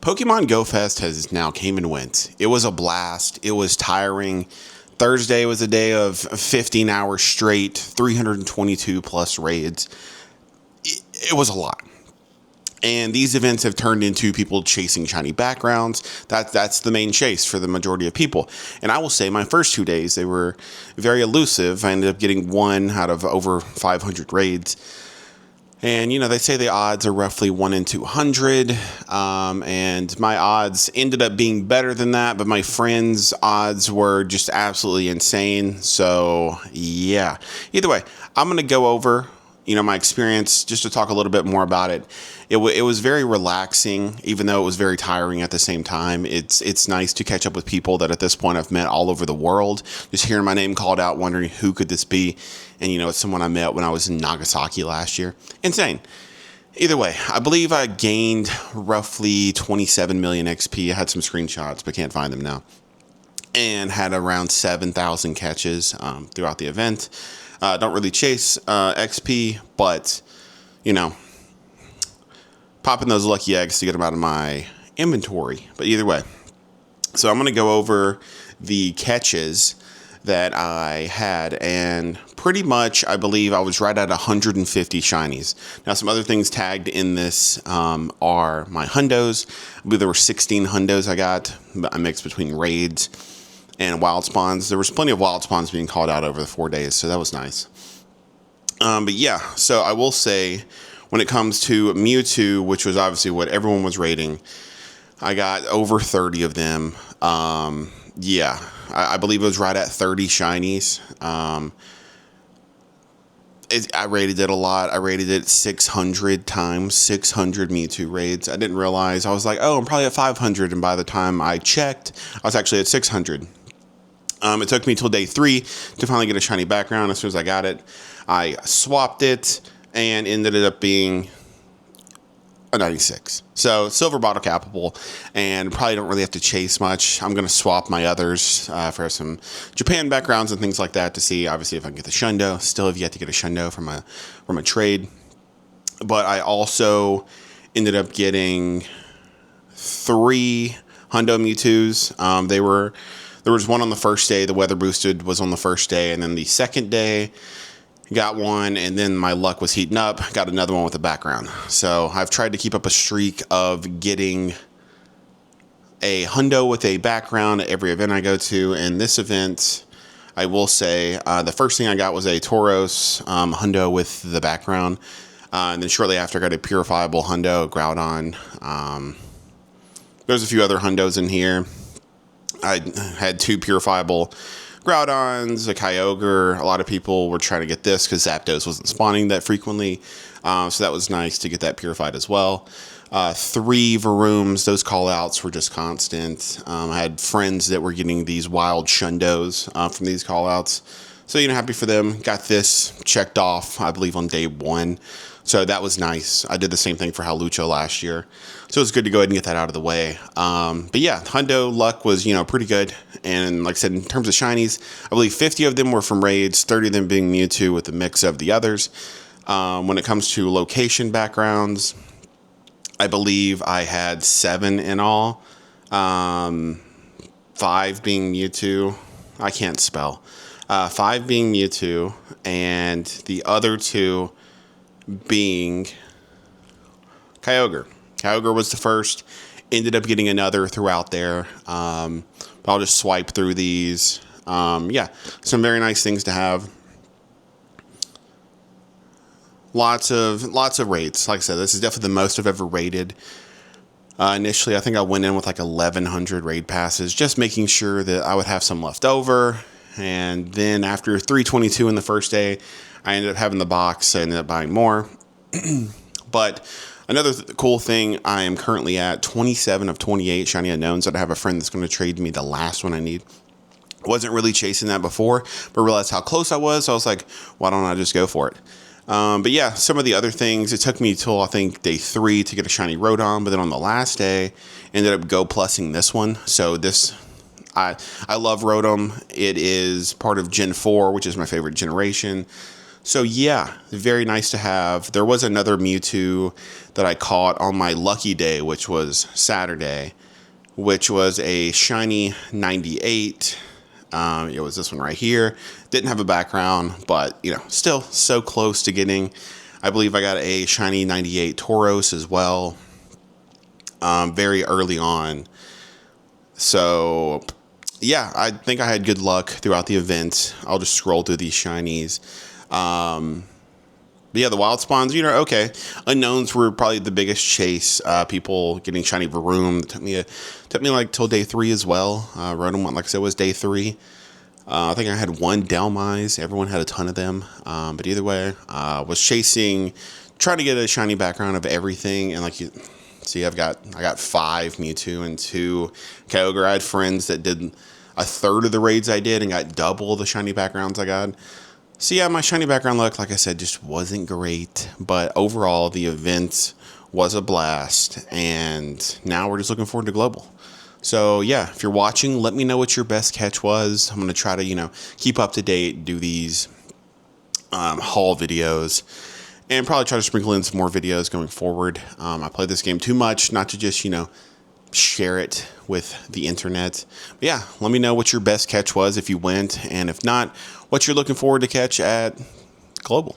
Pokemon Go Fest has now came and went. It was a blast. It was tiring. Thursday was a day of 15 hours straight, 322 plus raids. It was a lot. And these events have turned into people chasing shiny backgrounds. That's the main chase for the majority of people. And I will say my first 2 days, they were very elusive. I ended up getting one out of over 500 raids. And, they say the odds are roughly 1 in 200. And my odds ended up being better than that, but my friends' odds were just absolutely insane. So, yeah. Either way, I'm going to go over, my experience just to talk a little bit more about it. It was very relaxing, even though it was very tiring at the same time. It's nice to catch up with people that at this point I've met all over the world. Just hearing my name called out, wondering who could this be. And, it's someone I met when I was in Nagasaki last year. Insane. Either way, I believe I gained roughly 27 million XP. I had some screenshots, but can't find them now. And had around 7,000 catches throughout the event. Don't really chase XP, but, popping those lucky eggs to get them out of my inventory. But either way, so I'm going to go over the catches that I had, and pretty much I believe I was right at 150 shinies. Now, some other things tagged in this are my hundos. I believe there were 16 hundos I got, a mix between raids and wild spawns. There was plenty of wild spawns being called out over the 4 days, so that was nice. But yeah, so I will say, when it comes to Mewtwo, which was obviously what everyone was rating, I got over 30 of them. Yeah, I believe it was right at 30 shinies. I rated it a lot. I rated it 600 times, 600 Mewtwo raids. I didn't realize. I was like, oh, I'm probably at 500. And by the time I checked, I was actually at 600. It took me till day 3 to finally get a shiny background. As soon as I got it, I swapped it and ended up being a 96. So silver bottle capable, and probably don't really have to chase much. I'm going to swap my others for some Japan backgrounds and things like that to see, obviously, if I can get the Shundo. Still have yet to get a Shundo from a trade. But I also ended up getting 3 Hundo Mewtwo's. There was one on the first day. The weather boosted was on the first day, and then the second day got one, and then my luck was heating up. Got another one with a background. So I've tried to keep up a streak of getting a hundo with a background at every event I go to. And this event, I will say, the first thing I got was a Tauros hundo with the background. And then shortly after, I got a purifiable hundo, a Groudon. There's a few other hundos in here. I had 2 purifiable Groudons, a Kyogre. A lot of people were trying to get this because Zapdos wasn't spawning that frequently. So that was nice to get that purified as well. 3 Varooms, those callouts were just constant. I had friends that were getting these wild Shundos from these callouts. So, happy for them. Got this checked off, I believe, on day 1. So that was nice. I did the same thing for Halucha last year. So it was good to go ahead and get that out of the way. But yeah, Hundo luck was, pretty good. And like I said, in terms of shinies, I believe 50 of them were from raids, 30 of them being Mewtwo with a mix of the others. When it comes to location backgrounds, I believe I had 7 in all. 5 being Mewtwo. I can't spell. 5 being Mewtwo, and the other 2 being Kyogre. Kyogre was the first. Ended up getting another throughout there. I'll just swipe through these. Yeah, some very nice things to have. Lots of raids. Like I said, this is definitely the most I've ever raided. Initially, I think I went in with like 1,100 raid passes, just making sure that I would have some left over. And then after 322 in the first day, I ended up having the box. I ended up buying more. But another cool thing, I am currently at 27 of 28 shiny unknowns that I have a friend that's going to trade me the last one I need. Wasn't really chasing that before, but realized how close I was. So I was like, why don't I just go for it? But yeah, some of the other things, it took me till I think day 3 to get a shiny Rodon. But then on the last day, ended up go plussing this one. So this, I love Rotom. It is part of Gen 4, which is my favorite generation. So yeah, very nice to have. There was another Mewtwo that I caught on my lucky day, which was Saturday, which was a shiny 98. It was this one right here. Didn't have a background, but still so close to getting. I believe I got a shiny 98 Tauros as well, very early on. So yeah, I think I had good luck throughout the event. I'll just scroll through these shinies. But yeah, the wild spawns, okay. Unknowns were probably the biggest chase. People getting shiny Varoom. Took me like till day 3 as well. Rotom, like I said, was day 3. I think I had one Delmise. Everyone had a ton of them. But either way, was trying to get a shiny background of everything. And like you see, I got 5 Mewtwo and 2 Kyogre. I had friends that did a third of the raids I did and got double the shiny backgrounds I got. So yeah, my shiny background luck, like I said, just wasn't great. But overall, the event was a blast. And now we're just looking forward to Global. So yeah, if you're watching, let me know what your best catch was. I'm going to try to, keep up to date, do these haul videos, and probably try to sprinkle in some more videos going forward. I play this game too much not to just, share it with the internet. But yeah, let me know what your best catch was if you went, and if not, what you're looking forward to catch at Global.